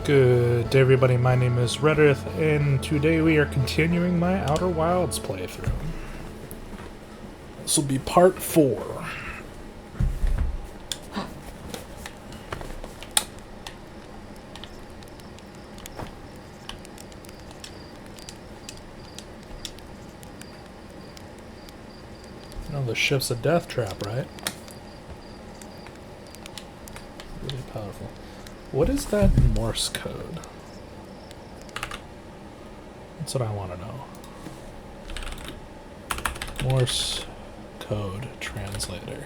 Good day, everybody. My name is Rederth, and today we are continuing my Outer Wilds playthrough. This will be part 4. Oh, the ship's a death trap, right? Really powerful. What is that Morse code? That's what I want to know. Morse code translator.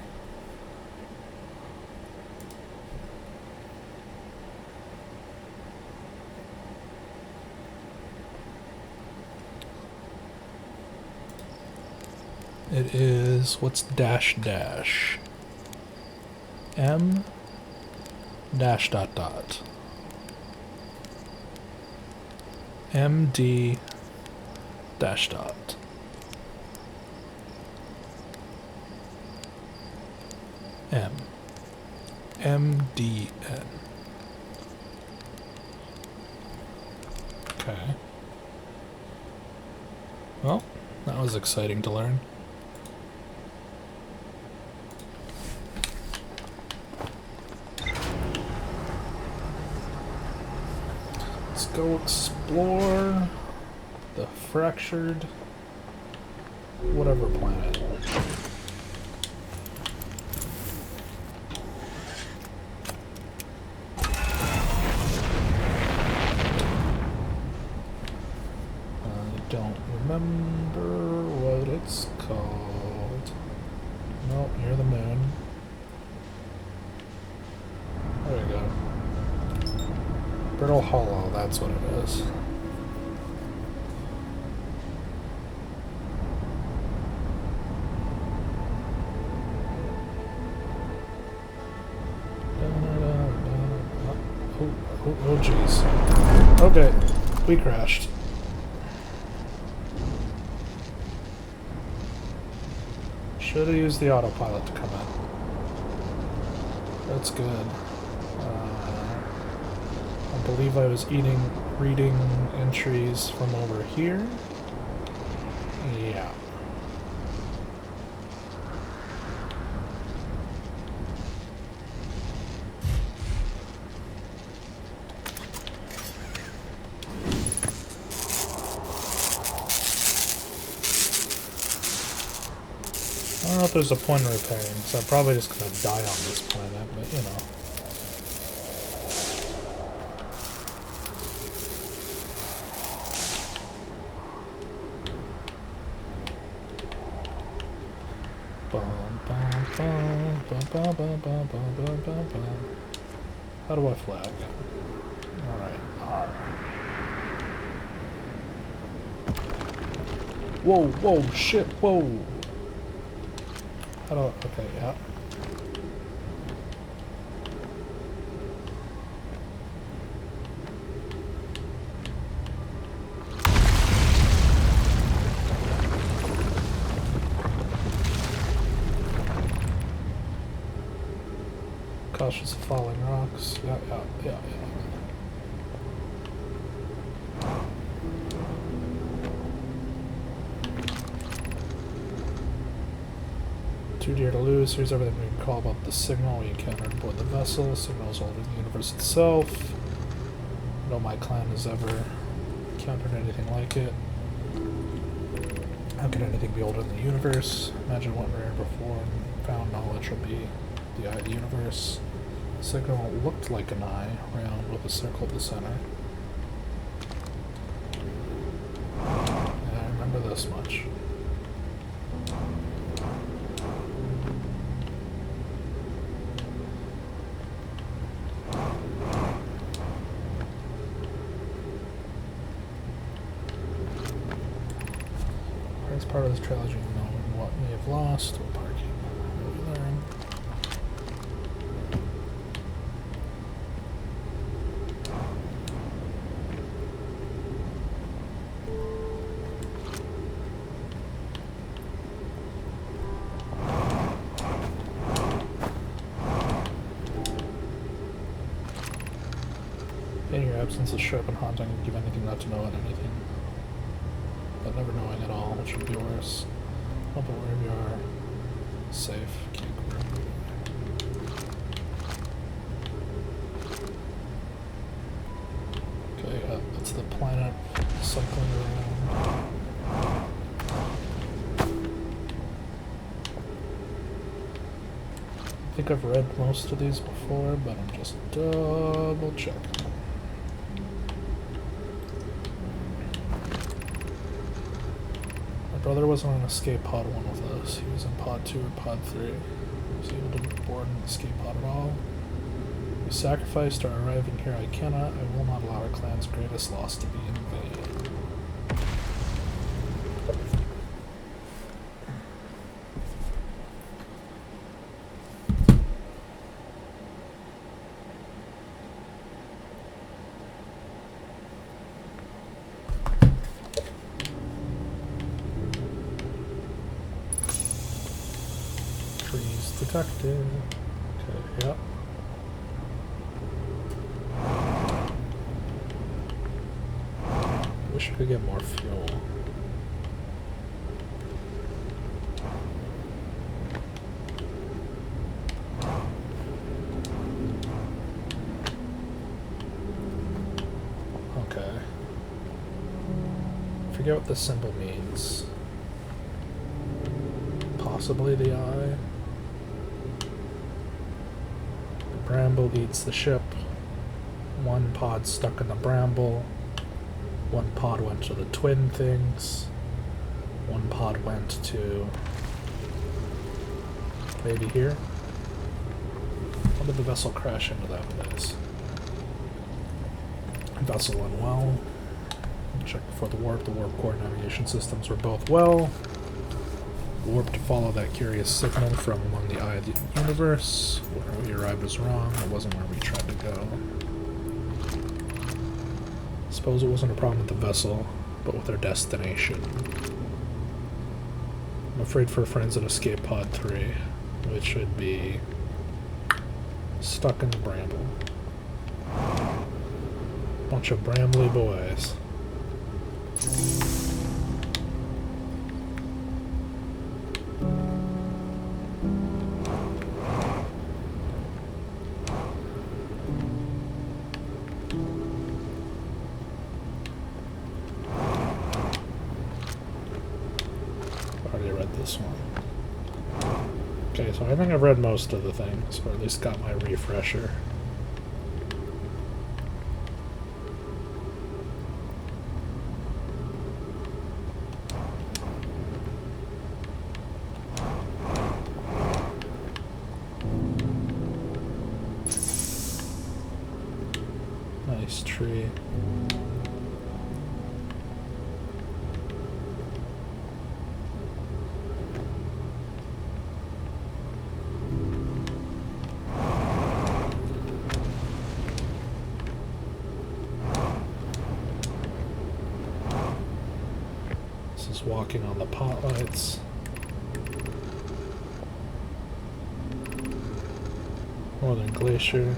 It is, what's dash dash? M dash dot dot. MD dash dot. M. MDN. Okay. Well, that was exciting to learn. Let's go explore the fractured whatever planet. I don't remember what it's called. Nope, near the moon. There we go. Brittle Hollow, that's what it is. Oh jeez. Okay, we crashed. Should have used the autopilot to come in. That's good. I believe I was reading entries from over here. Yeah. I don't know if there's a point in repairing, so I'm probably just gonna die on this planet, but you know. How do I flag? Alright, R. Whoa, whoa, shit, whoa! How do I, okay, yeah. Cautious of falling rocks. Yeah. Too dear to lose. Here's everything we can call about the signal we encountered aboard the vessel. Signal is older than the universe itself. No, my clan has ever encountered anything like it. How can anything be older than the universe? Imagine what rare before and found knowledge will be the eye of the universe. The signal looked like an eye, round with a circle at the center. Yeah, I remember this much. As part of this trilogy, knowing what we have lost, what parking we learn. In your absence of sharp and haunting, give anything not to know and anything but never knowing at all, which would be worse. Oh, but wherever you are, safe. Can't go wrong. Okay, that's the planet cycling around. I think I've read most of these before, but I'm just double checking. My brother wasn't on escape pod 1 with us. He was in pod 2 or pod 3. Was he able to board an escape pod at all? We sacrificed our arriving here. I will not allow our clan's greatest loss to be in vain. Detected. Okay, yep. Wish I could get more fuel. Okay. Forget what this symbol means. Possibly the eye. Bramble eats the ship. One pod stuck in the bramble. One pod went to the twin things. One pod went to maybe here. How did the vessel crash into that place? Vessel went well. Check before the warp. The warp core navigation systems were both well. Warp to follow that curious signal from among the eye of the universe. Where we arrived was wrong. It wasn't where we tried to go. Suppose it wasn't a problem with the vessel, but with our destination. I'm afraid for friends at Escape Pod 3, which should be stuck in the bramble. Bunch of brambly boys. Okay, so I think I've read most of the things, or at least got my refresher. Nice tree. Walking on the potlights. Northern Glacier.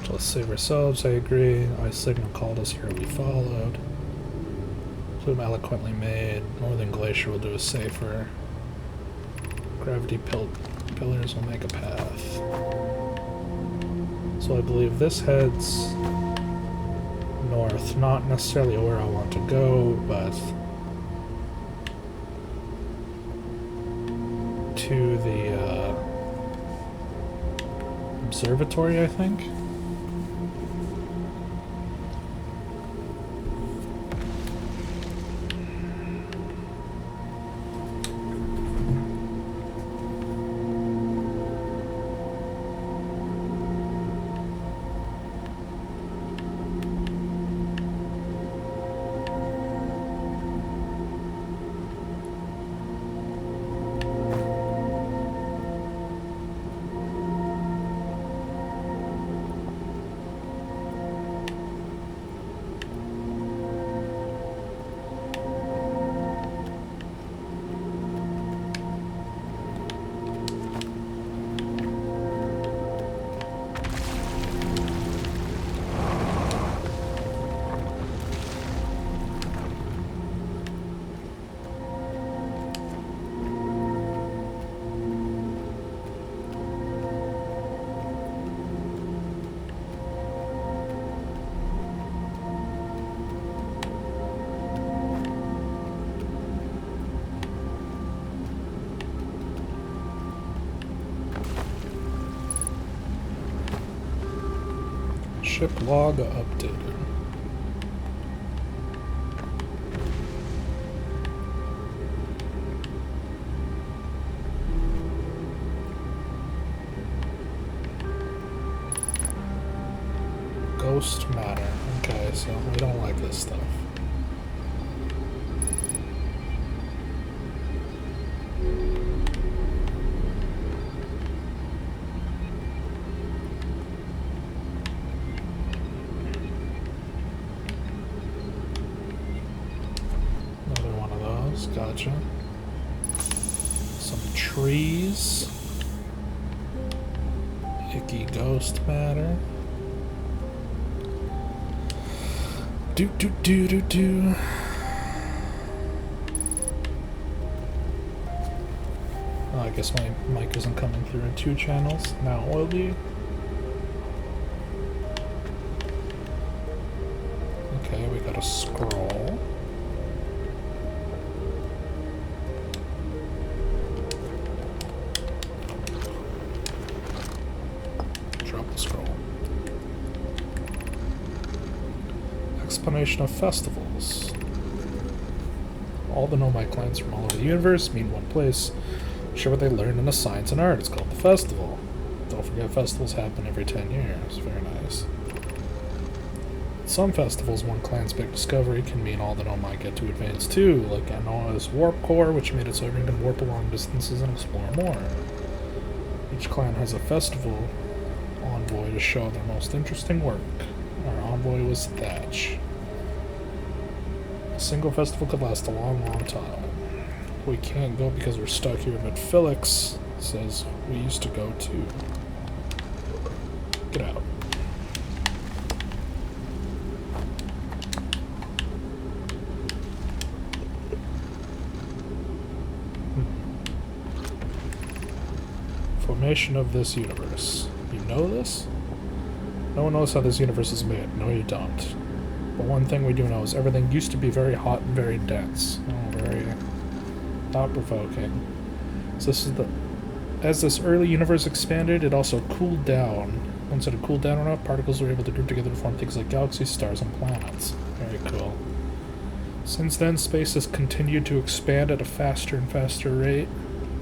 So let's save ourselves, I agree. Ice signal called us here, we followed. Plume eloquently made. Northern Glacier will do us safer. Gravity pillars will make a path. So I believe this heads north, not necessarily where I want to go, but to the observatory, I think. Ship log updated. Ghost matter. Okay, so we don't like this stuff. Another one of those, gotcha. Some trees. Icky ghost matter. Do. Oh, I guess my mic isn't coming through in 2 channels. Now it will be. Okay, we got a scroll. Drop the scroll. Explanation of festivals. All the Nomai clans from all over the universe meet in one place. Share what they learned in the science and art. It's called the festival. Don't forget, festivals happen every 10 years. Very nice. Some festivals, one clan's big discovery can mean all the Nomai get to advance too, like Anoa's warp core, which made it so everyone can warp long distances and explore more. Each clan has a festival envoy to show their most interesting work. Our envoy was Thatch. A single festival could last a long, long time. We can't go because we're stuck here, but Felix says we used to go too. Get out. Formation of this universe. You know this? No one knows how this universe is made. No, you don't. But one thing we do know is everything used to be very hot and very dense. Oh, very thought-provoking. So as this early universe expanded, it also cooled down. Once it had cooled down enough, particles were able to group together to form things like galaxies, stars, and planets. Very cool. Since then, space has continued to expand at a faster and faster rate,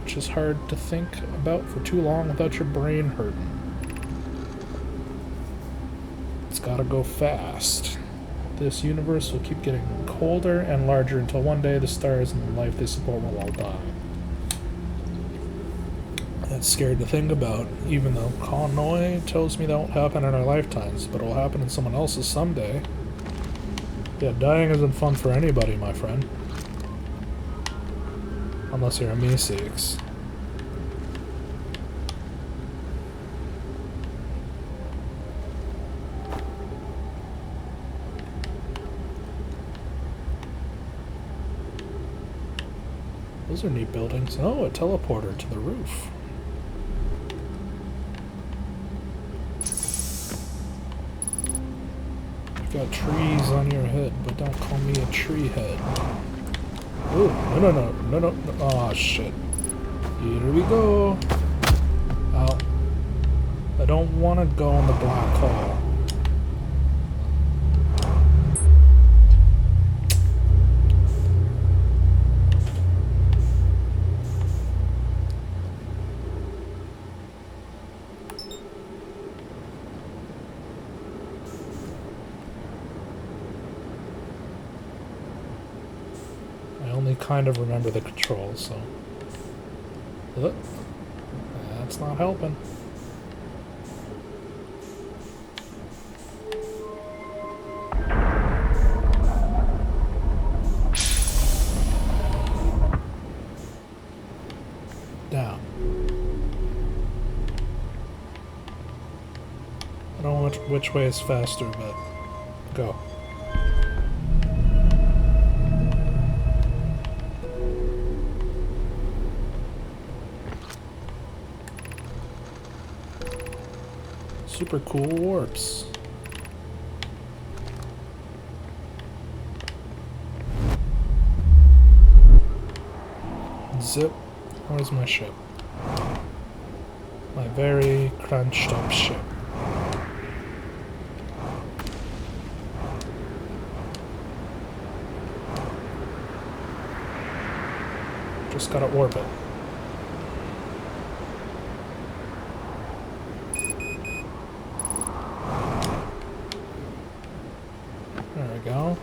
which is hard to think about for too long without your brain hurting. It's gotta go fast. This universe will keep getting colder and larger until one day the stars and the life they support will all die. That's scary to think about, even though Konoi tells me that won't happen in our lifetimes, but it will happen in someone else's someday. Yeah, dying isn't fun for anybody, my friend. Unless you're a Meeseeks. Those are neat buildings. Oh, a teleporter to the roof. You've got trees on your head, but don't call me a tree head. Ooh, no. Oh, shit. Here we go. Oh. I don't want to go in the black hole. Kind of remember the controls, so that's not helping. Down. I don't know which way is faster, but go. Super cool warps. Zip. Where's my ship? My very crunched up ship. Just gotta orbit. There we go.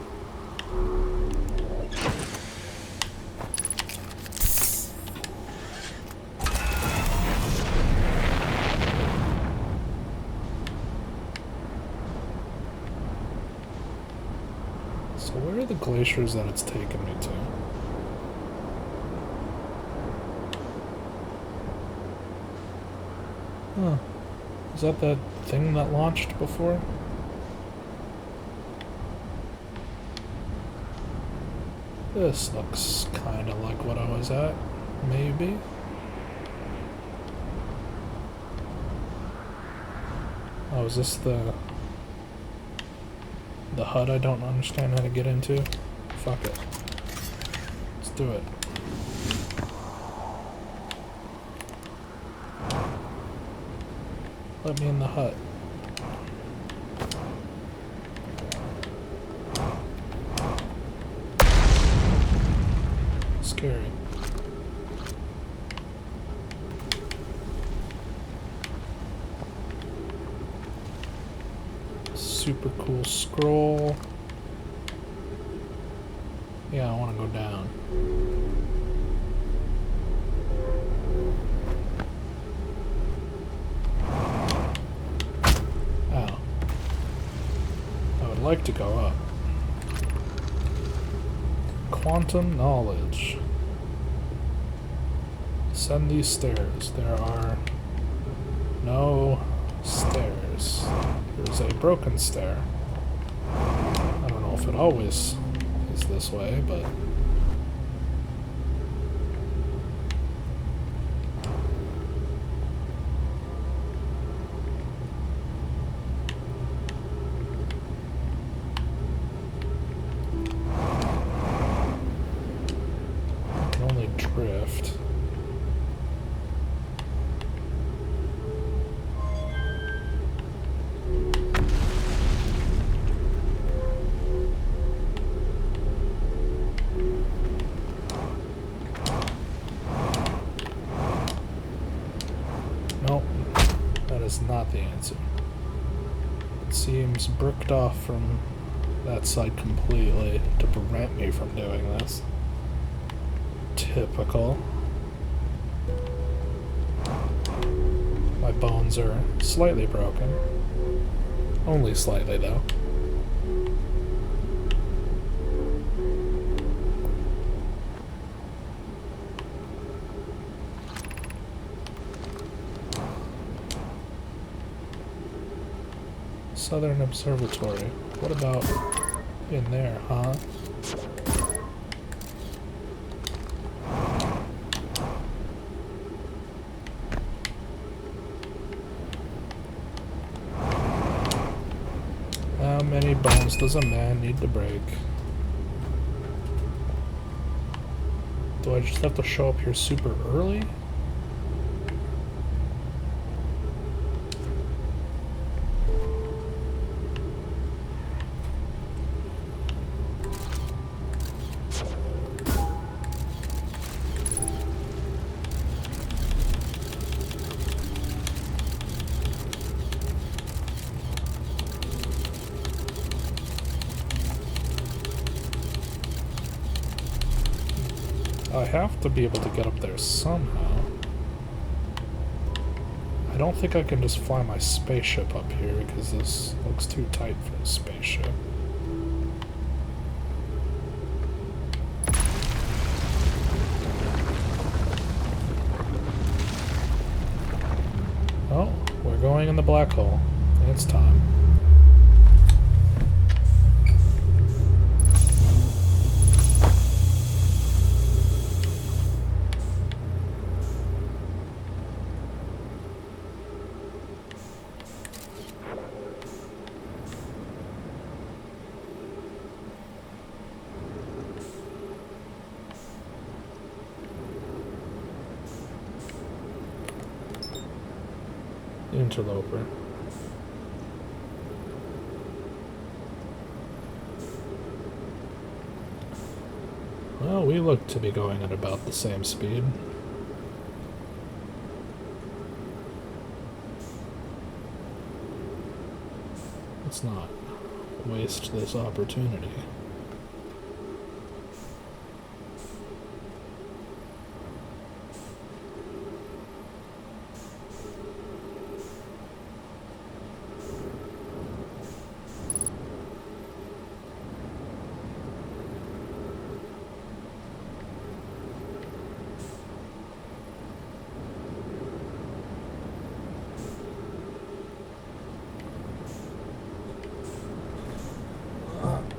So where are the glaciers that it's taken me to? Huh. Is that that thing that launched before? This looks kind of like what I was at, maybe? Oh, is this the HUD I don't understand how to get into? Fuck it. Let's do it. Let me in the hut. Scary. Super cool scroll. Yeah, I want to go down. Oh. I would like to go up. Quantum knowledge. Ascend these stairs. There are no stairs. There's a broken stair. I don't know if it always is this way, but... I can only drift. Nope, that is not the answer. It seems bricked off from that side completely to prevent me from doing this. Typical. My bones are slightly broken. Only slightly, though. Southern Observatory. What about in there, huh? How many bones does a man need to break? Do I just have to show up here super early? I have to be able to get up there somehow. I don't think I can just fly my spaceship up here because this looks too tight for a spaceship. Oh, we're going in the black hole. It's time. Interloper. Well, we look to be going at about the same speed. Let's not waste this opportunity.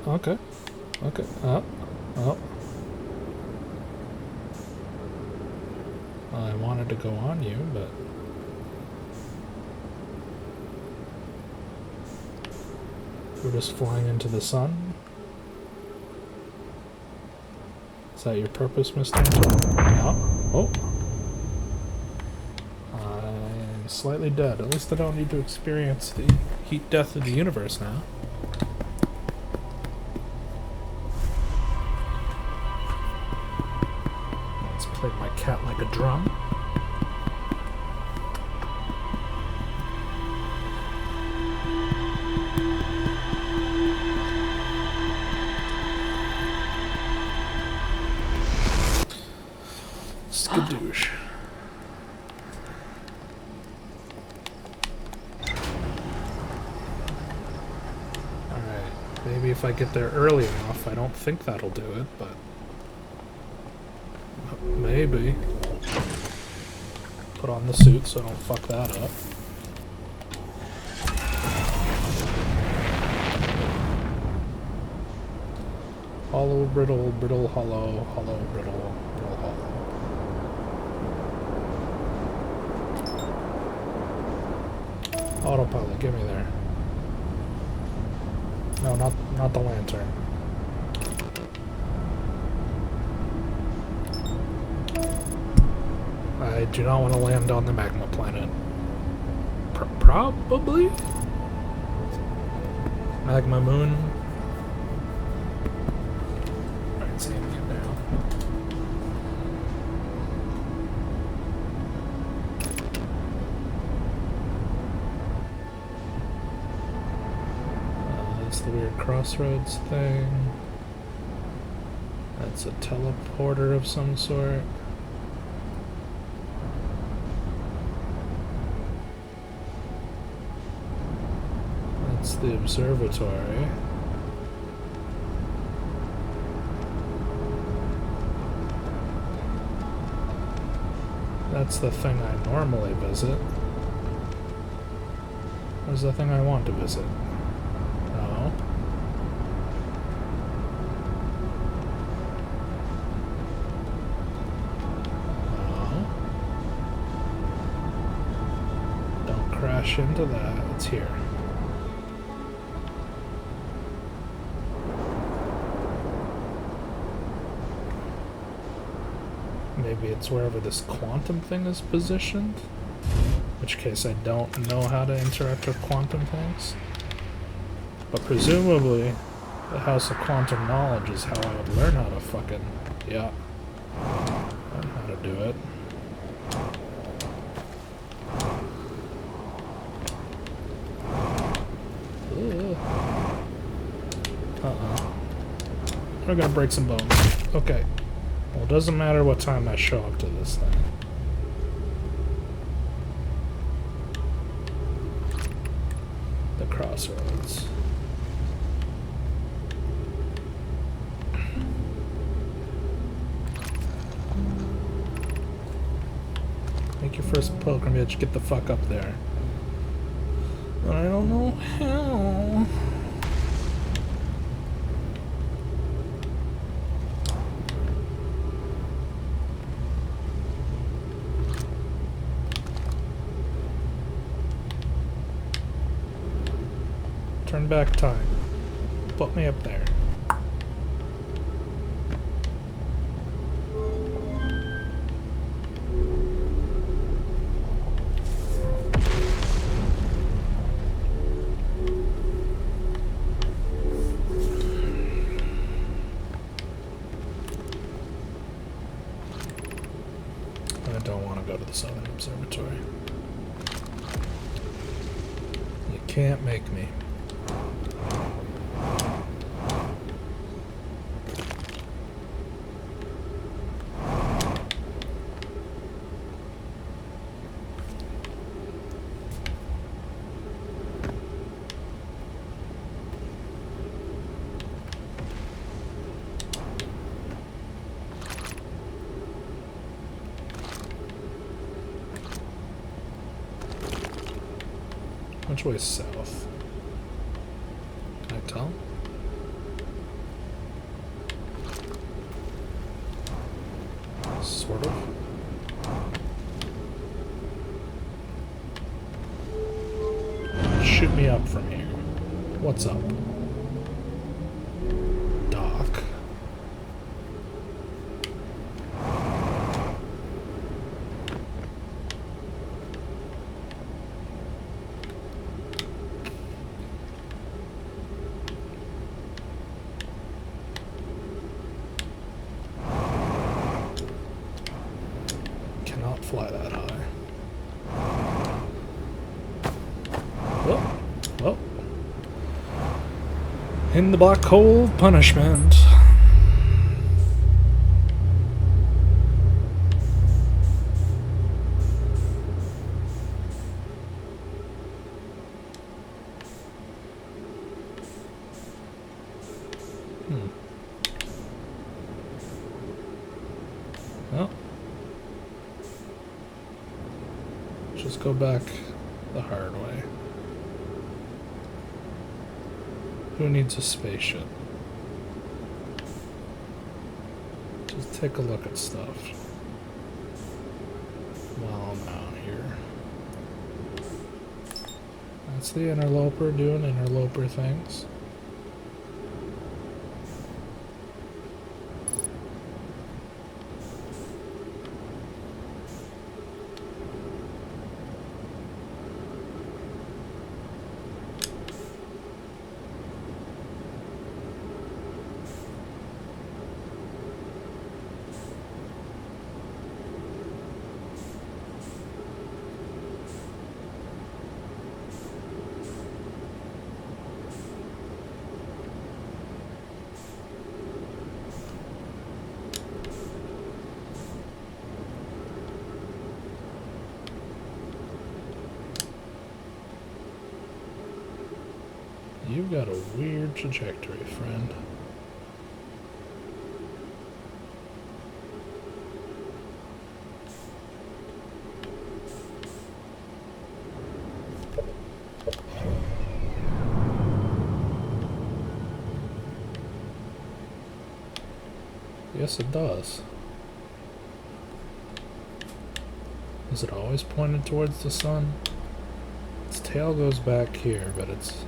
Okay. Okay. Oh. I wanted to go on you, but... We're just flying into the sun? Is that your purpose, Mr. Oh. I'm slightly dead. At least I don't need to experience the heat death of the universe now. Play my cat like a drum. Skadoosh. Alright, maybe if I get there early enough, I don't think that'll do it, but... Maybe. Put on the suit so I don't fuck that up. Hollow, brittle, brittle, hollow, hollow, brittle, brittle, hollow. Autopilot, get me there. No, not the lantern. I do not want to land on the magma planet. Probably? Magma moon? Alright, see him get down. That's the weird crossroads thing. That's a teleporter of some sort. The observatory. That's the thing I normally visit. Where's the thing I want to visit? No. No. Don't crash into that. It's here. Maybe it's wherever this quantum thing is positioned. In which case I don't know how to interact with quantum things. But presumably, the House of Quantum Knowledge is how I would learn how to fucking... Yeah. Learn how to do it. Uh-oh. We're gonna break some bones. Okay. Well, it doesn't matter what time I show up to this thing. The crossroads. Make your first pilgrimage, get the fuck up there. But I don't know how. Turn back time. Put me up there. the Southern Observatory. You can't make me. Which way is south? Can I tell? Sort of. Shoot me up from here. What's up? Dock. Fly that high. Oh. In the black hole of punishment. Well. Just go back the hard way. Who needs a spaceship? Just take a look at stuff while I'm out here. That's the interloper doing interloper things. You've got a weird trajectory, friend. Yes, it does. Is it always pointed towards the sun? Its tail goes back here, but it's...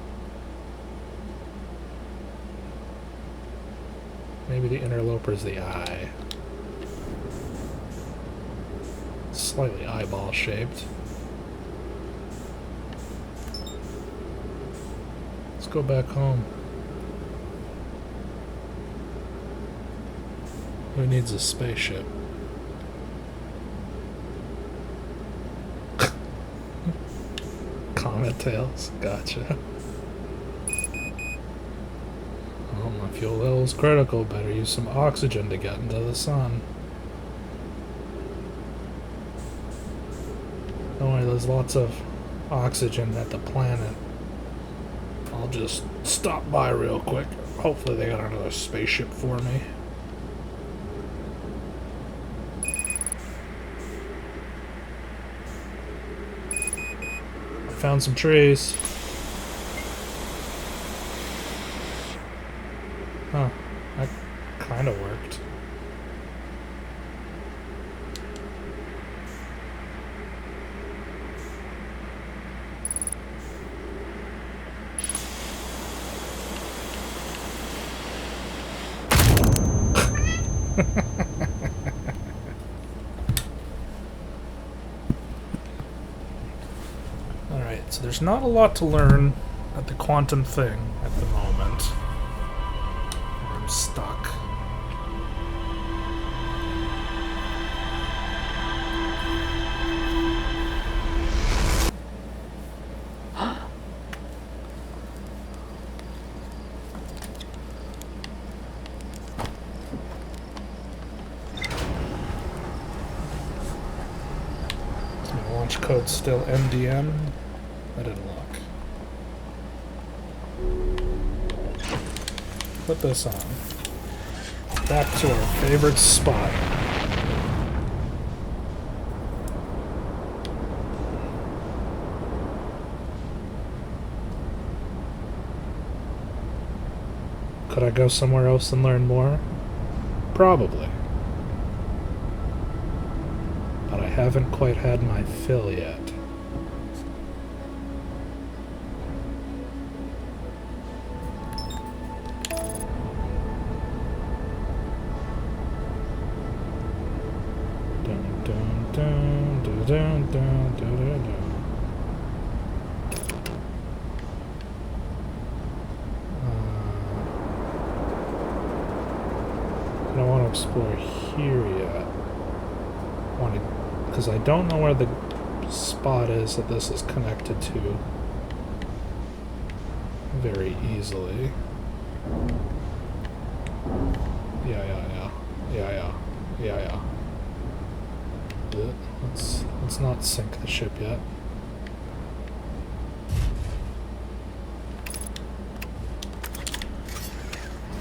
Maybe the interloper's the eye. It's slightly eyeball shaped. Let's go back home. Who needs a spaceship? Comet tails, gotcha. Well, my fuel level is critical. Better use some oxygen to get into the sun. Don't worry, there's lots of oxygen at the planet. I'll just stop by real quick. Hopefully they got another spaceship for me. I found some trees. Huh, that kind of worked. Alright, so there's not a lot to learn at the quantum thing at the moment. I'm stuck. launch code still MDM. That didn't lock. Put this on. Back to our favorite spot. Could I go somewhere else and learn more? Probably. But I haven't quite had my fill yet. I don't want to explore here yet. Because I don't know where the spot is that this is connected to very easily. Yeah. Let's not sink the ship yet.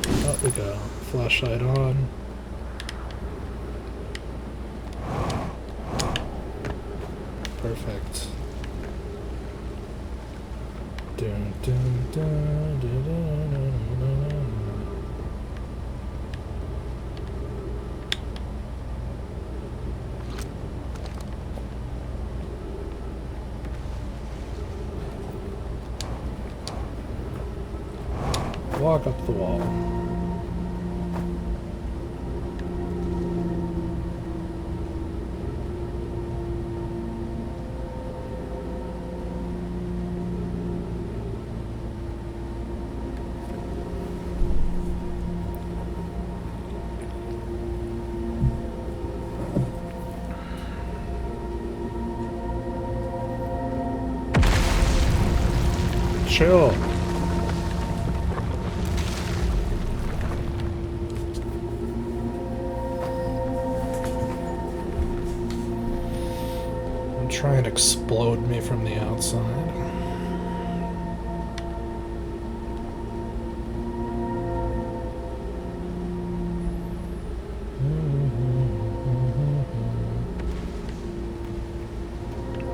Oh, we go. Flashlight on. Perfect. Dun, dun, dun, dun, dun, dun, dun, dun. Walk up the wall. Chill. Try and explode me from the outside.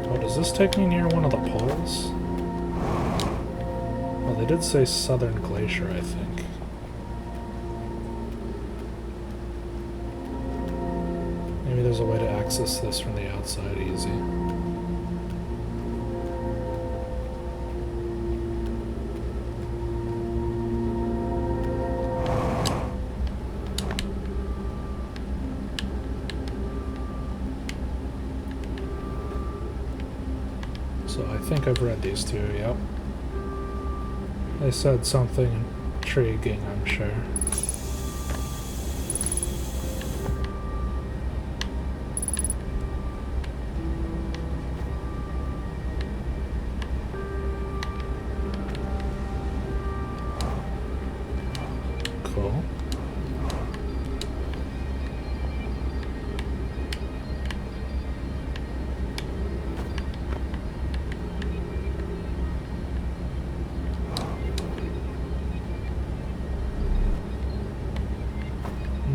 Oh, does this take me near one of the poles? Well, they did say Southern Glacier, I think. Maybe there's a way to access this from the outside easy. So I think I've read these two, yep. They said something intriguing, I'm sure. Cool.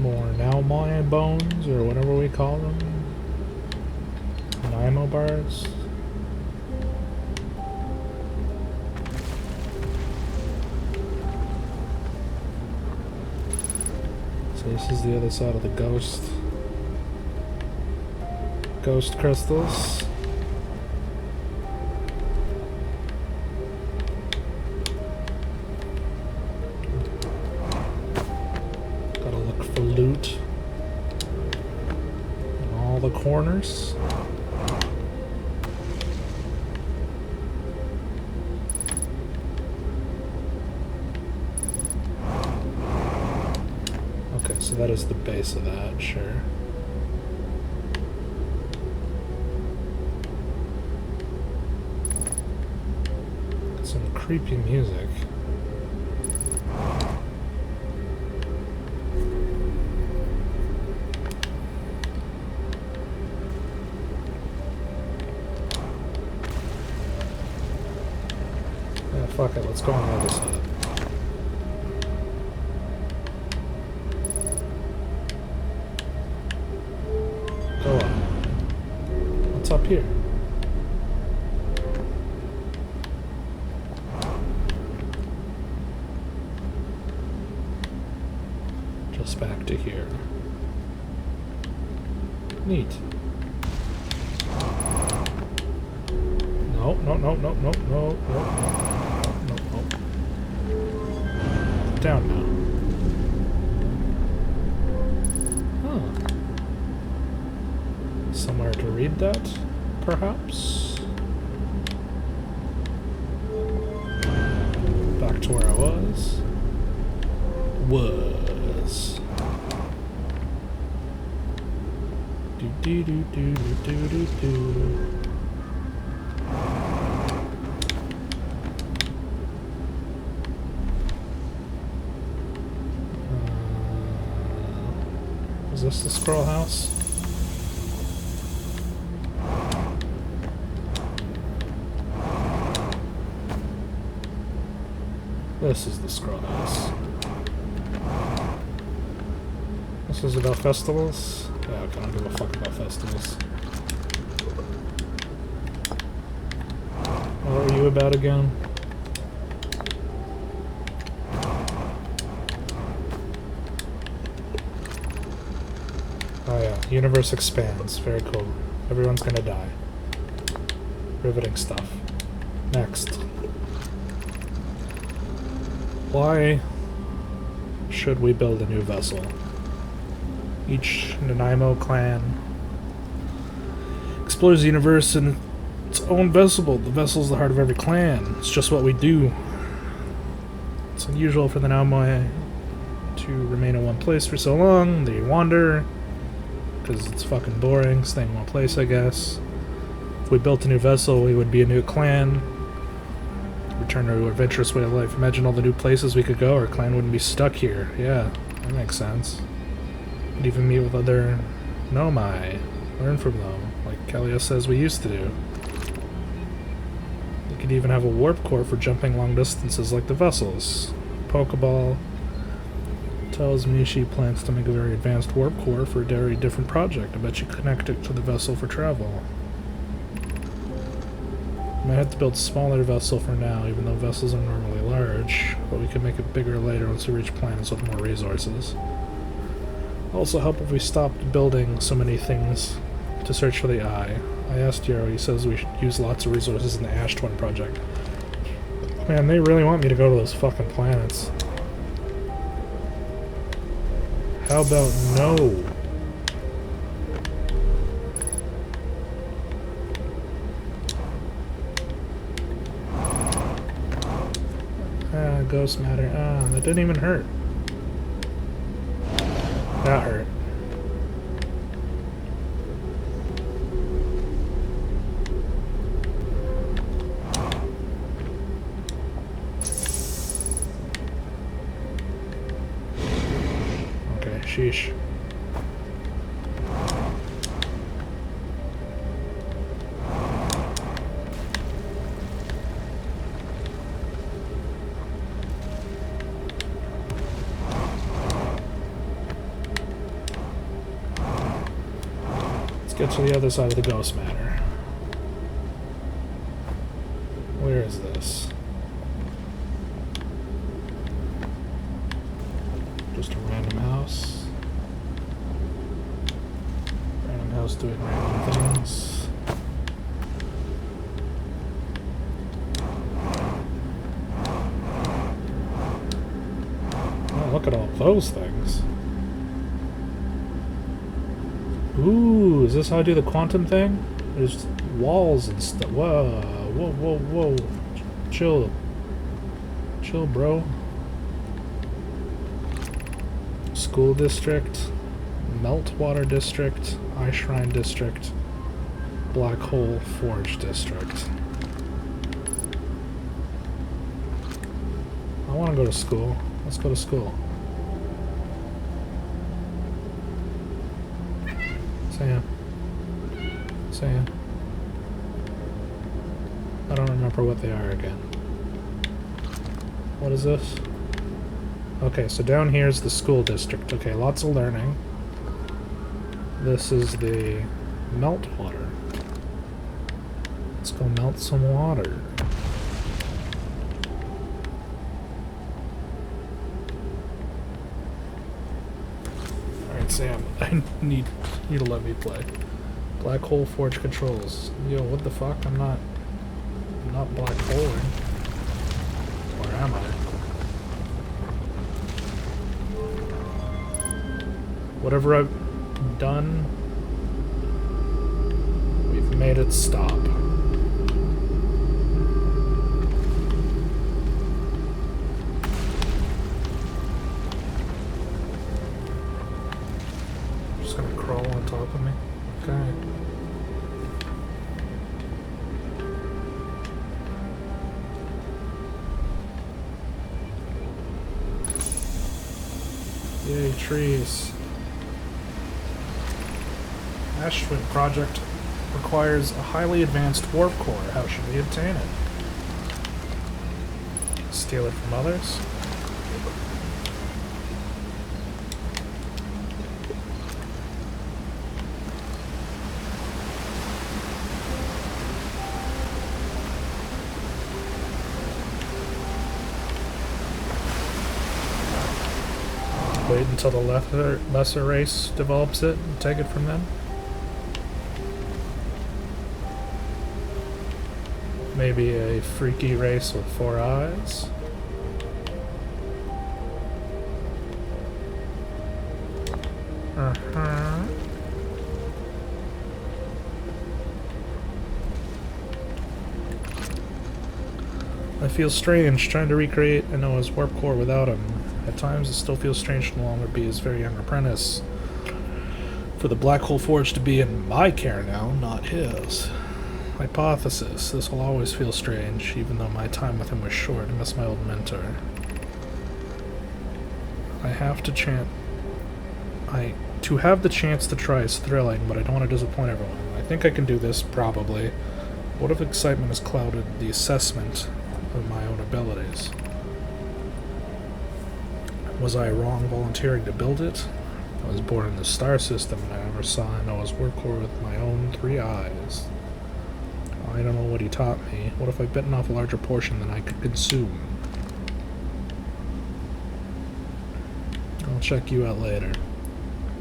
More Nalmai bones, or whatever we call them. Nimo bars. So this is the other side of the ghost crystals. Loot in all the corners. Okay, so that is the base of that, sure. Some creepy music. Yeah, fuck it, let's go on the other side. Go up. What's up here? Just back to here. Neat. No, no, no, no, no, no, no, no, no, no. Down now. Huh. Somewhere to read that, perhaps? Back to where I was. Do do do do do do do. Is this the scroll house? This is the scroll house. This is about festivals? Yeah, okay, I don't give a fuck about festivals. What are you about again? Oh yeah, universe expands. Very cool. Everyone's gonna die. Riveting stuff. Next. Why should we build a new vessel? Each Nanaimo clan explores the universe in its own vessel. The vessel's the heart of every clan. It's just what we do. It's unusual for the Naumai to remain in one place for so long. They wander, because it's fucking boring staying in one place, I guess. If we built a new vessel, we would be a new clan. Return to our adventurous way of life. Imagine all the new places we could go. Our clan wouldn't be stuck here. Yeah, that makes sense. We'd even meet with other Nomai. Learn from them, like Kalia says we used to do. We could even have a warp core for jumping long distances like the vessels. Pokeball tells me she plans to make a very advanced warp core for a very different project. I bet you connect it to the vessel for travel. Might have to build a smaller vessel for now, even though vessels are normally large, but we could make it bigger later once we reach planets with more resources. Also help if we stopped building so many things to search for the eye. I asked Yarrow, he says we should use lots of resources in the Ash Twin project. Man, they really want me to go to those fucking planets. How about no? Ghost matter. Ah, that didn't even hurt. That hurt. Okay, sheesh. Get to the other side of the ghost matter. Where is this? Just a random house. Random house doing random things. Oh, look at all those things. Ooh, is this how I do the quantum thing? There's walls and stuff. Whoa, whoa, whoa, whoa. Chill. Chill, bro. School district. Meltwater district. Eye Shrine district. Black Hole Forge district. I want to go to school. Let's go to school. Sam. Sam. I don't remember what they are again. What is this? Okay, so down here is the school district. Okay, lots of learning. This is the melt water. Let's go melt some water. Alright, Sam, I need you to let me play. Black hole forge controls. Yo, what the fuck? I'm not black holing. Or am I? Whatever I've done, we've made it stop. Just gonna crawl on top of me. Okay. Yay, trees. Ashwin project requires a highly advanced warp core. How should we obtain it? Steal it from others? Wait until the lesser race develops it and take it from them? Maybe a freaky race with 4 eyes? Uh-huh. I feel strange trying to recreate a Noah's warp core without him. At times it still feels strange to no longer be his very young apprentice. For the black hole forge to be in my care now, not his. Hypothesis. This will always feel strange, even though my time with him was short. I miss my old mentor. I have to to have the chance to try is thrilling, but I don't want to disappoint everyone. I think I can do this, probably. What if excitement has clouded the assessment of my own abilities? Was I wrong volunteering to build it? I was born in the star system and I never saw Noah's warp core with my own 3 eyes. I don't know what he taught me. What if I've bitten off a larger portion than I could consume? I'll check you out later.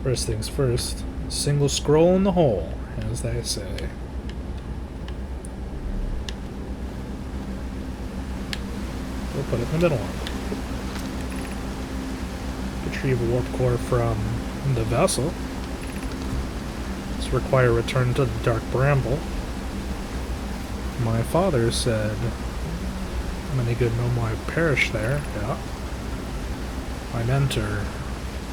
First things first, single scroll in the hole, as they say. We'll put it in the middle one. Retrieve a warp core from the vessel. This require return to the Dark Bramble. My father said, many good no more perish there. Yeah. My mentor,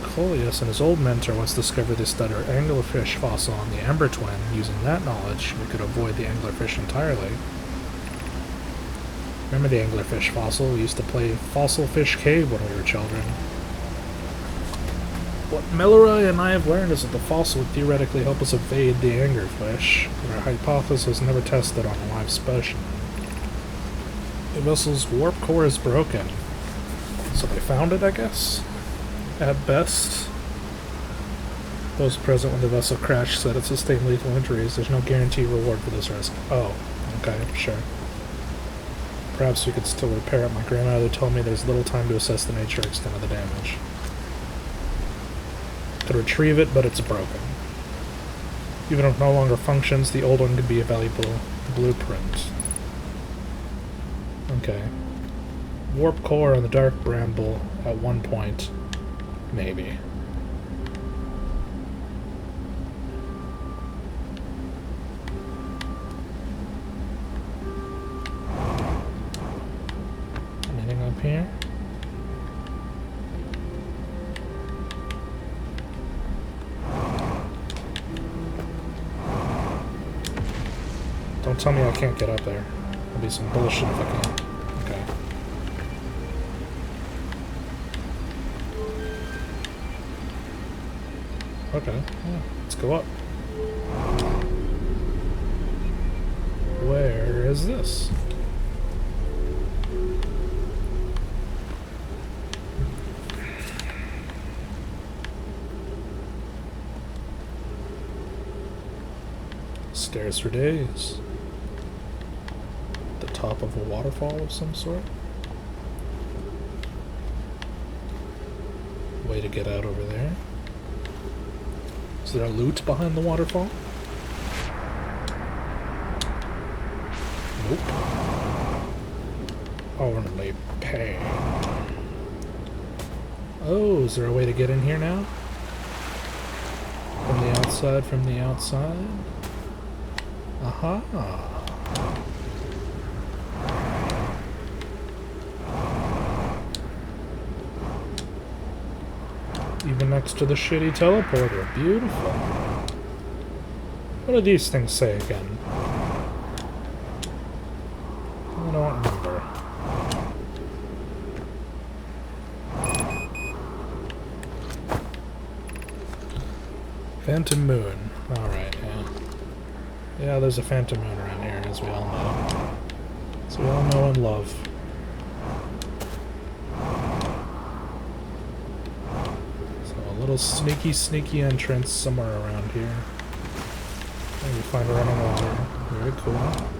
Coleus, and his old mentor once discovered the stutter anglerfish fossil on the Ember Twin. Using that knowledge, we could avoid the anglerfish entirely. Remember the anglerfish fossil? We used to play Fossil Fish Cave when we were children. What Milleroy and I have learned is that the fossil would theoretically help us evade the anglerfish, but our hypothesis was never tested on a live specimen. The vessel's warp core is broken. So they found it, I guess? At best. Those present when the vessel crashed said it sustained lethal injuries. There's no guaranteed reward for this risk. Oh, okay, sure. Perhaps we could still repair it. My grandmother told me there's little time to assess the nature and extent of the damage. Could retrieve it, but it's broken. Even if it no longer functions, the old one could be a valuable blueprint. Okay. Warp core on the Dark Bramble at one point. Maybe. Anything up here? Don't tell me I can't get up there. That'll be some bullshit if I can. Okay. Okay, yeah, let's go up. Where is this? stairs for days. The top of a waterfall of some sort. Way to get out over there. Is there a loot behind the waterfall? Nope. Only pain. Oh, is there a way to get in here now? From the outside, from the outside? Aha. Even next to the shitty teleporter. Beautiful. What do these things say again? I don't remember. Phantom Moon. Alright, yeah. Yeah, there's a Phantom Moon around here, as we all know. As we all know and love. So a little sneaky entrance somewhere around here. Maybe find running water. Very cool.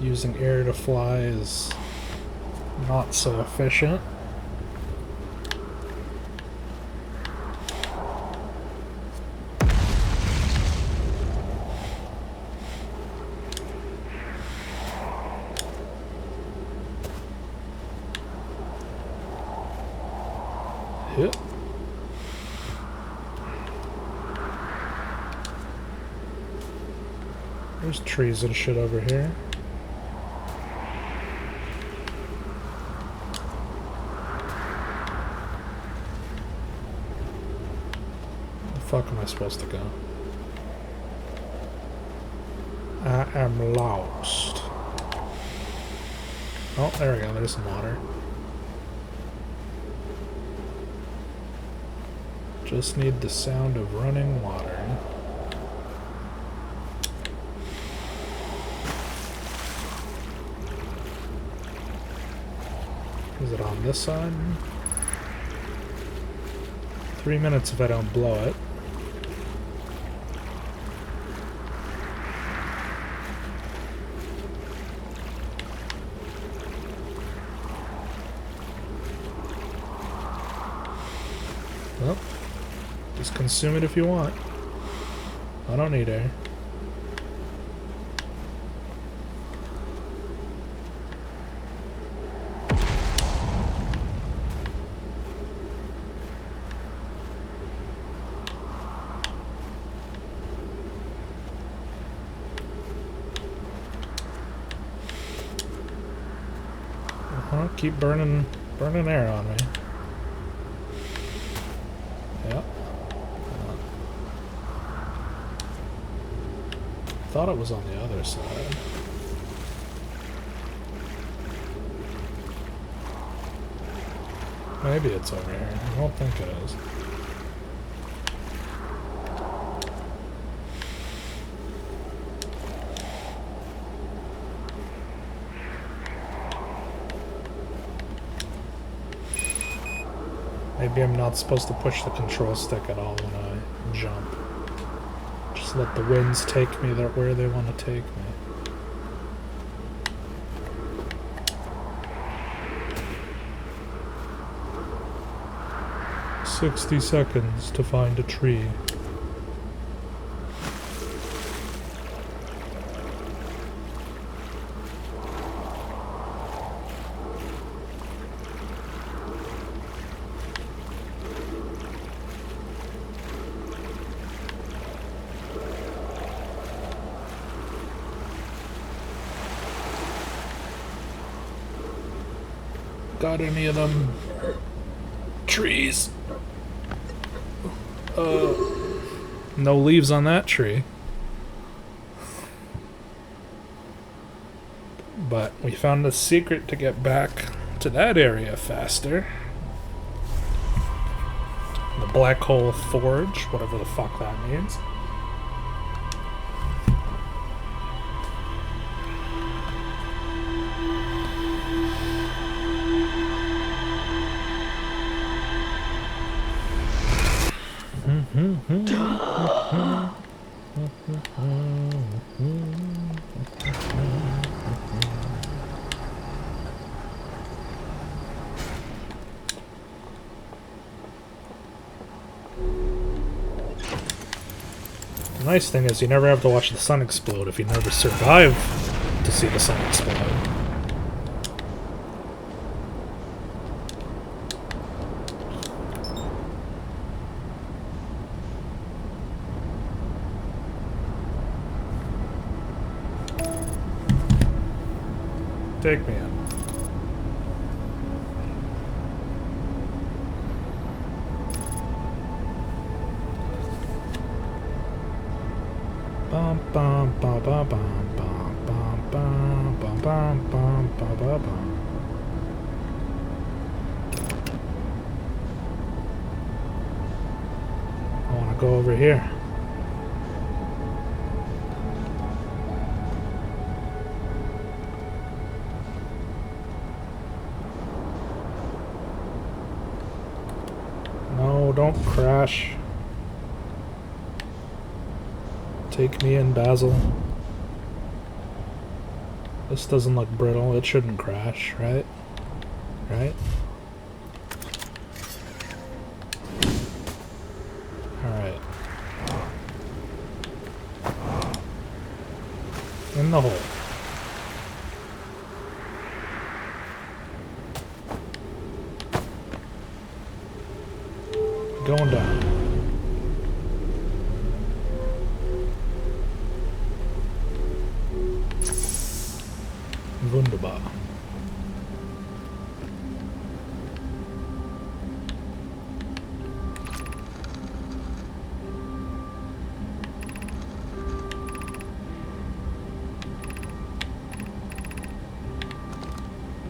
Using air to fly is not so efficient. Yep. There's trees and shit over here. Where the fuck am I supposed to go? I am lost. Oh, there we go. There's some water. Just need the sound of running water. Is it on this side? 3 minutes if I don't blow it. Well, just consume it if you want. I don't need air. Keep burning air on me. Yep. Thought it was on the other side. Maybe it's over here. I don't think it is. Maybe I'm not supposed to push the control stick at all when I jump. Just let the winds take me where they want to take me. "60 seconds to find a tree." Got any of them trees? No leaves on that tree. But we found a secret to get back to that area faster. The Black Hole Forge, whatever the fuck that means. The nice thing is you never have to watch the sun explode if you never survive to see the sun explode. Take me in. Bum bum bum bum bum bum bum bum bum bum bum bum bum. I want to go over here. No, don't crash. Take me in, Basil. This doesn't look brittle. It shouldn't crash, right? Right? Alright. In the hole. Going down. Wunderbar.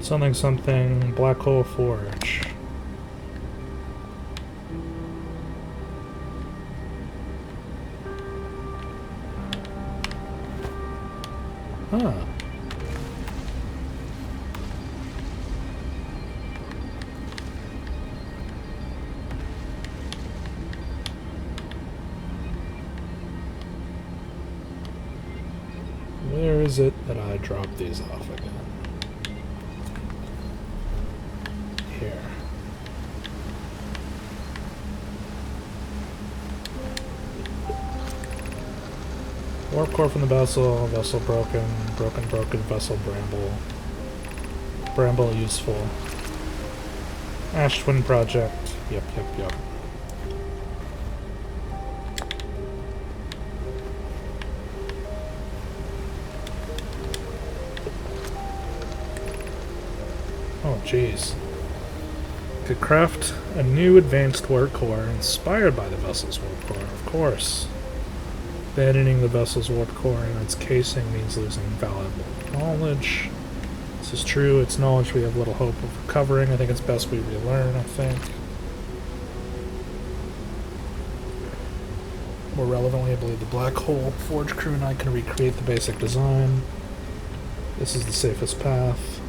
Something something Black Hole Forge. Huh. Where is it that I dropped these off again? Here. Warp core from the vessel, vessel broken, broken, vessel bramble. Bramble useful. Ash Twin project. Yep. Oh, jeez. Could craft a new advanced warp core inspired by the vessel's warp core, of course. Abandoning the vessel's warp core and its casing means losing valuable knowledge. This is true, it's knowledge we have little hope of recovering. I think it's best we relearn, I think. More relevantly, I believe the Black Hole Forge crew and I can recreate the basic design. This is the safest path.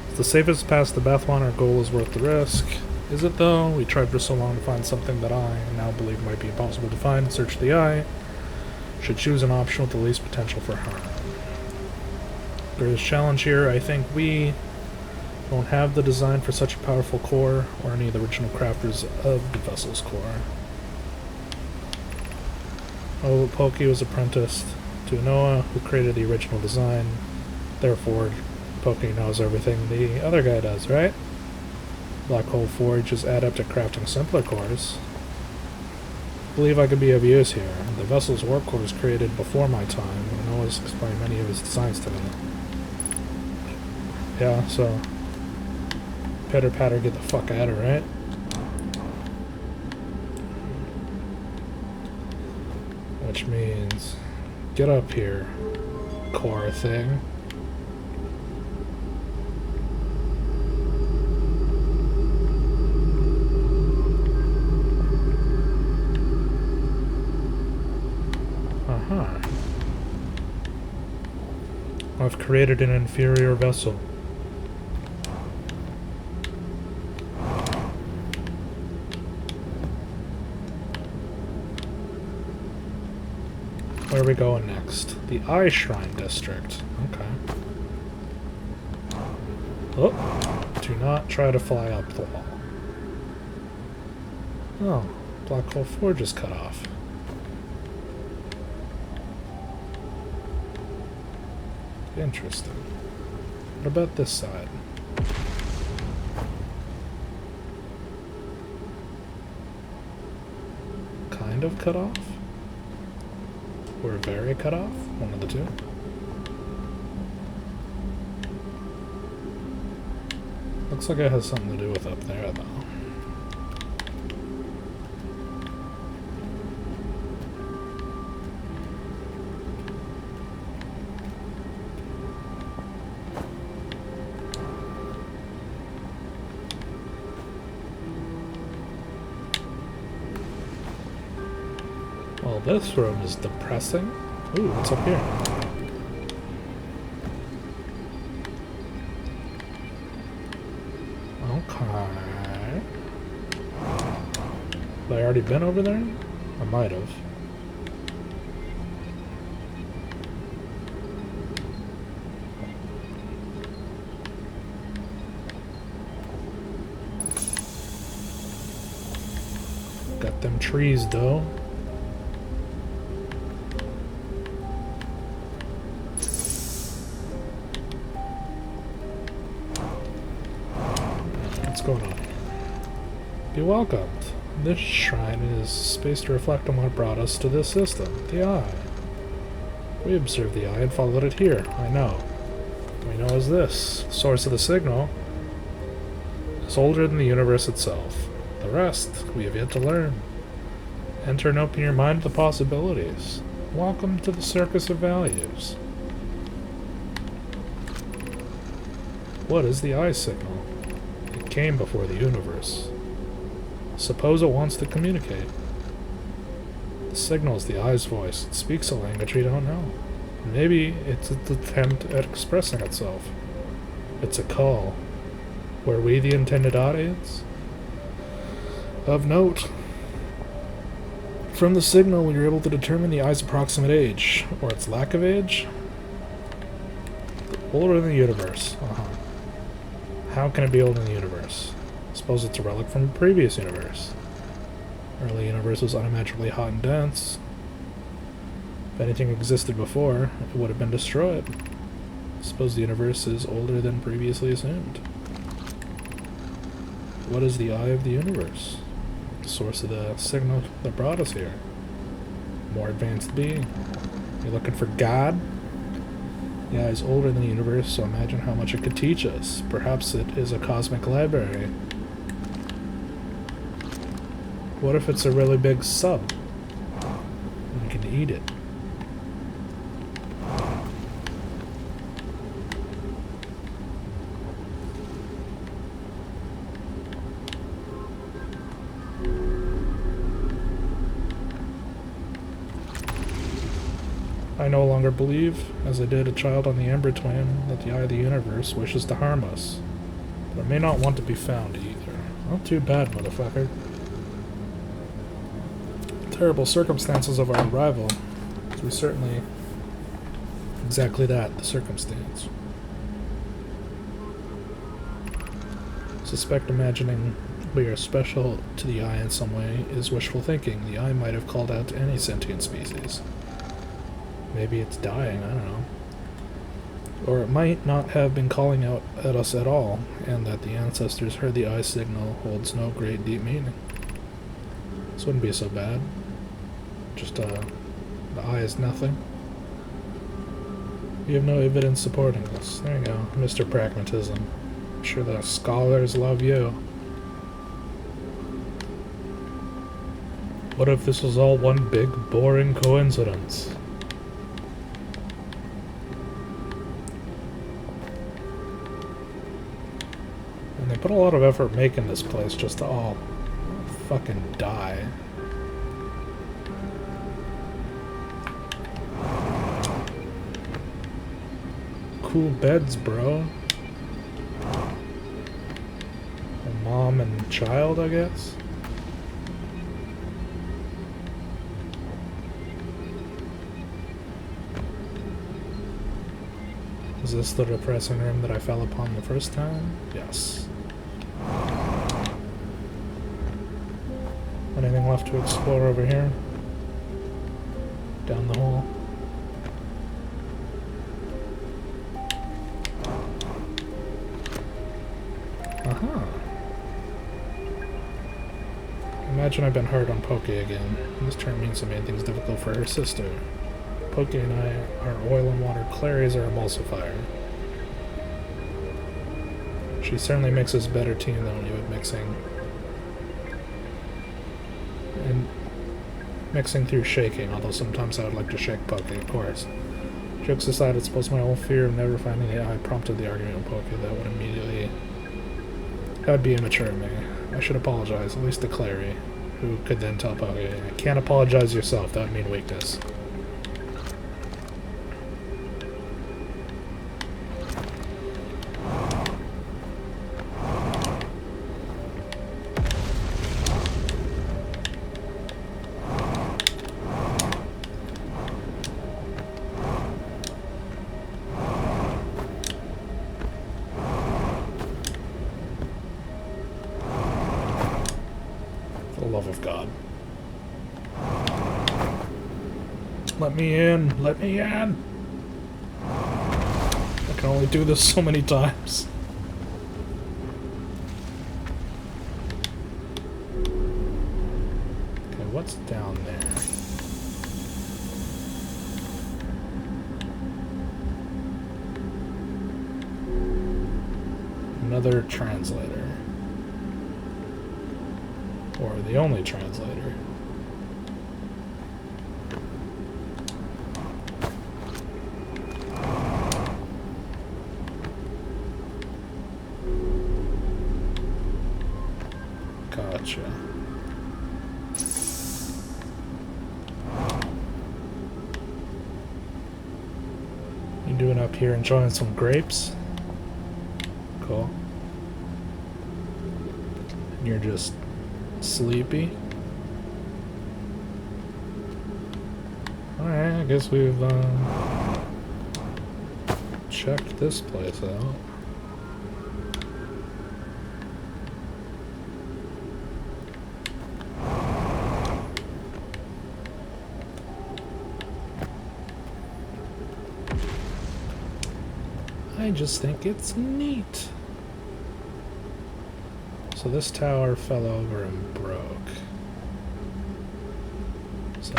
It's the safest path to Bethlon. Our goal is worth the risk. Is it though? We tried for so long to find something that I now believe might be impossible to find. Search the eye. Should choose an option with the least potential for harm. Greatest challenge here, I think we don't have the design for such a powerful core, or any of the original crafters of the vessel's core. Oh, Pokey was apprenticed to Noah, who created the original design. Therefore, Pokey knows everything the other guy does, right? Black Hole Forge is adept at crafting simpler cores. I believe I could be of use here. The vessel's warp core was created before my time, and Noah's explained many of his designs to me. Yeah, so pitter patter, get the fuck out of it, right? Which means get up here, core thing. I've created an inferior vessel. Where are we going next? The Eye Shrine District. Okay. Oh, do not try to fly up the wall. Oh, Black Hole Forge is cut off. Interesting. What about this side? Kind of cut off? Or very cut off? One of the two. Looks like it has something to do with up there, though. Well, this room is depressing. Ooh, what's up here? Okay. Have I already been over there? I might have. Got them trees, though. What's going on? Be welcomed. This shrine is spaced to reflect on what brought us to this system, the Eye. We observed the Eye and followed it here, I know. We know as this. The source of the signal is older than the universe itself. The rest, we have yet to learn. Enter and open your mind to the possibilities. Welcome to the Circus of Values. What is the Eye signal? It came before the universe. Suppose it wants to communicate. The signal is the Eye's voice. It speaks a language we don't know. Maybe it's its attempt at expressing itself. It's a call. Were we the intended audience? Of note, from the signal we were able to determine the Eye's approximate age, or its lack of age. Older than the universe. How can it be older than the universe? Suppose it's a relic from a previous universe. Early universe was unimaginably hot and dense. If anything existed before, it would have been destroyed. Suppose the universe is older than previously assumed. What is the Eye of the universe? The source of the signal that brought us here. More advanced being. You're looking for God? The Eye is older than the universe, so imagine how much it could teach us. Perhaps it is a cosmic library. What if it's a really big sub? We can eat it. I no longer believe, as I did a child on the Ember Twin, that the Eye of the universe wishes to harm us. But it may not want to be found either. Not too bad, motherfucker. Terrible circumstances of our arrival. We certainly... exactly that, the circumstance. Suspect imagining we are special to the Eye in some way is wishful thinking. The Eye might have called out to any sentient species. Maybe it's dying, I don't know. Or it might not have been calling out at us at all, and that the ancestors heard the Eye signal holds no great deep meaning. This wouldn't be so bad. Just, the Eye is nothing. We have no evidence supporting this. There you go, Mr. Pragmatism. I'm sure the scholars love you. What if this was all one big, boring coincidence? And they put a lot of effort making this place just to all fucking die. Cool beds, bro. A mom and child, I guess. Is this the depressing room that I fell upon the first time? Yes. Anything left to explore over here? Down the hall? Uh-huh. Imagine I've been hard on Poke again. This term means I made things difficult for her sister. Poke and I are oil and water. Clary's our emulsifier. She certainly makes us a better team than you at mixing. And mixing through shaking, although sometimes I would like to shake Poke, of course. Jokes aside, I suppose my old fear of never finding the eye prompted the argument with Poke. That would be immature of me. I should apologize, at least to Clary, who could then tell Poke, I can't apologize yourself, that would mean weakness. Of God. Let me in! Let me in! I can only do this so many times. Okay, what's down there? Another translator. Or the only translator. Gotcha. You doing up here enjoying some grapes? Cool. And you're just sleepy? Alright, I guess we've checked this place out. I just think it's neat. So this tower fell over and broke. So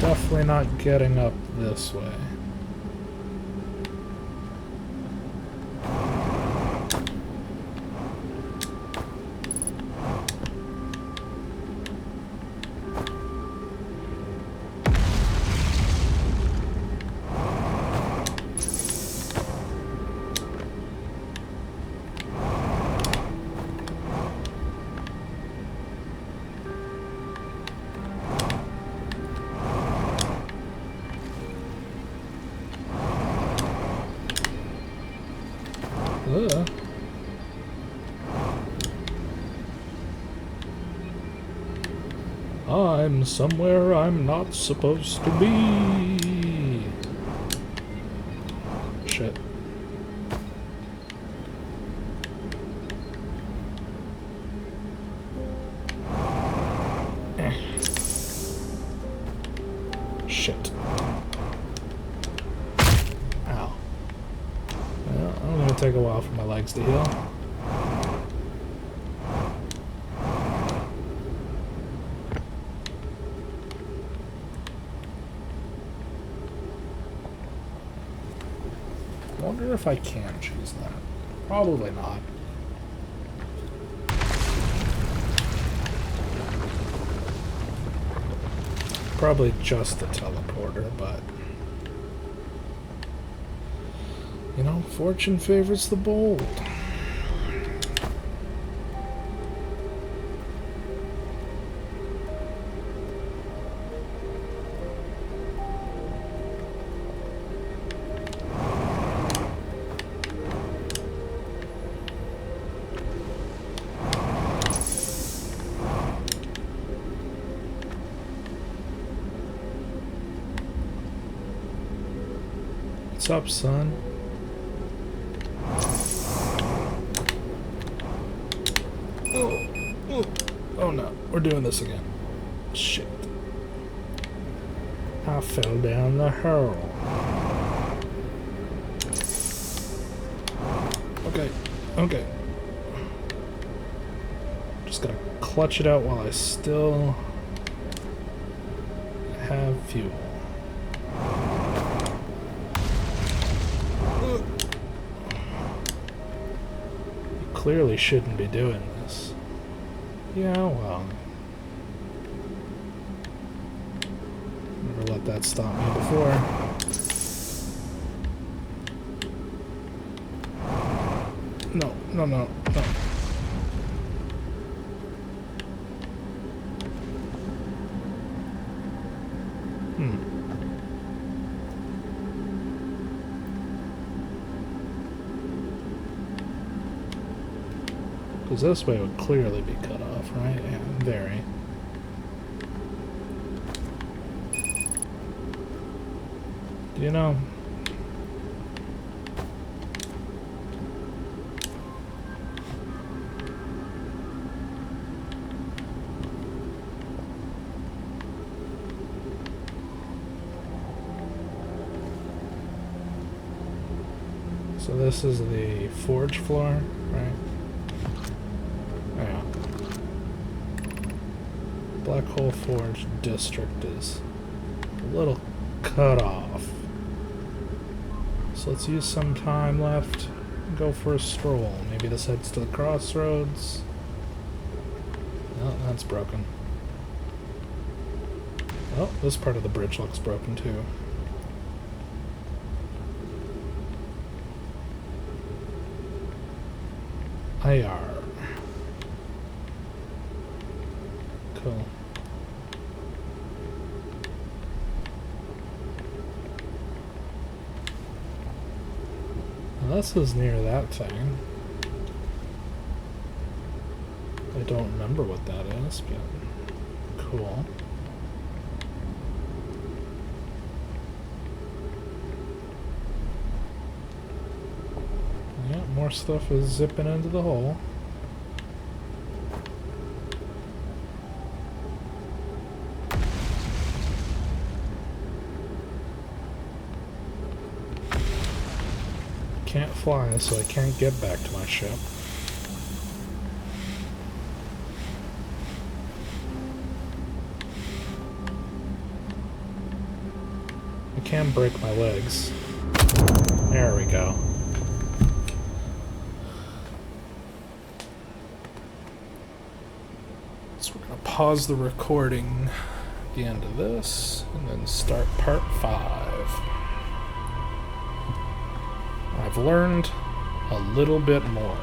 definitely not getting up this way. I'm somewhere I'm not supposed to be. Shit. Shit. Ow. Well, I'm gonna take a while for my legs to heal. I wonder if I can choose that. Probably not. Probably just the teleporter, but you know, fortune favors the bold. What's up, son? Oh no, we're doing this again. Shit. I fell down the hole. Okay, okay. Just gotta clutch it out while I still have fuel. You clearly shouldn't be doing this. Yeah, well. Never let that stop me before. No, no, no, no. Because this way would clearly be cut off, right? Yeah, very. You know... So this is the forge floor, right? Yeah. Black Hole Forge District is a little cut off. So let's use some time left and go for a stroll. Maybe this heads to the crossroads. No, that's broken. Oh, this part of the bridge looks broken too. IR. Cool. Well, this is near that thing. I don't remember what that is, but cool. Yeah, more stuff is zipping into the hole. Can't fly, so I can't get back to my ship. I can break my legs. There we go. So we're going to pause the recording at the end of this, and then start part 5. I've learned a little bit more.